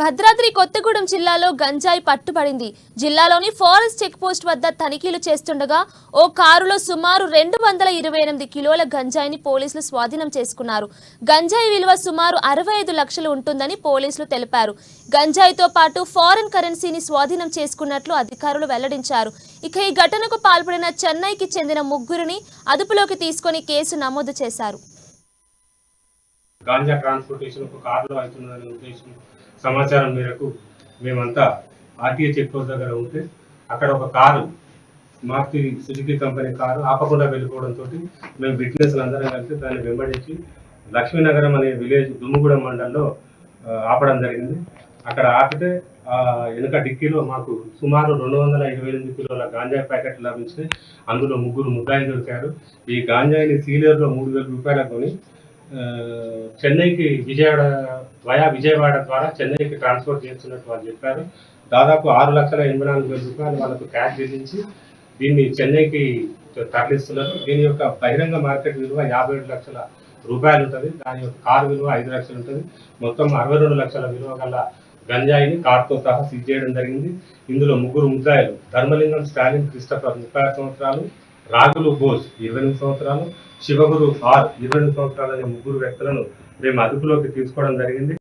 భద్రాద్రి కొత్తగూడెం జిల్లాలో గంజాయి పట్టుబడింది. జిల్లాలోని ఫారెస్ట్ చెక్ పోస్ట్ వద్ద తనిఖీలు చేస్తుండగా ఓ కారులో సుమారు 228 కిలోల గంజాయిని పోలీసులు స్వాధీనం చేసుకున్నారు. గంజాయి విలువ సుమారు 65 లక్షలు ఉంటుందని పోలీసులు తెలిపారు. గంజాయితో పాటు ఫారెన్ కరెన్సీని స్వాధీనం చేసుకున్నట్లు అధికారులు వెల్లడించారు. ఇక ఈ ఘటనకు పాల్పడిన చెన్నైకి చెందిన ముగ్గురిని అదుపులోకి తీసుకొని కేసు నమోదు చేశారు. గాంజా ట్రాన్స్పోర్టేషన్ కార్లో అవుతున్నదనే ఉద్దేశం సమాచారం మేరకు మేమంతా ఆర్టీఏ చెక్ పోస్ట్ దగ్గర ఉంటే అక్కడ ఒక car Maruti Suzuki company car ఆపకుండా వెళ్ళిపోవడంతో మేము విట్నెస్లు అందరం కలిసి దాన్ని వెంబడించి లక్ష్మీనగరం అనే విలేజ్ దుమ్ముగూడెం మండలంలో ఆపడం జరిగింది. అక్కడ ఆపితే వెనుక డిక్కీలో మాకు సుమారు 228 కిలోల గాంజాయి ప్యాకెట్లు లభించినాయి. అందులో ముగ్గురు ముద్దాయిలు దొరికారు. ఈ గాంజాయిని సీలియర్లో 3,000 రూపాయలకు కొని చెన్నైకి విజయవాడ ద్వారా చెన్నైకి ట్రాన్స్పోర్ట్ చేస్తున్నట్టు వాళ్ళు చెప్పారు. దాదాపు 6,84,000 రూపాయలు వాళ్ళకు క్యాష్ చెల్లించి దీన్ని చెన్నైకి తరలిస్తున్నారు. దీని యొక్క బహిరంగ మార్కెట్ విలువ 57 లక్షల రూపాయలు ఉంటుంది. దాని యొక్క కారు విలువ 5 లక్షలు ఉంటుంది. మొత్తం 62 లక్షల విలువ గల గంజాయిని కారుతో సహా సీజ్ చేయడం జరిగింది. ఇందులో ముగ్గురు ముద్దాయిలు ధర్మలింగం స్టాలిన్ క్రిస్టఫర్ 36 సంవత్సరాలు, రాగులు బోస్ 28 సంవత్సరాలు, శివగురు 28 సంవత్సరాలు అనే ముగ్గురు వ్యక్తులను మేము అదుపులోకి తీసుకోవడం జరిగింది.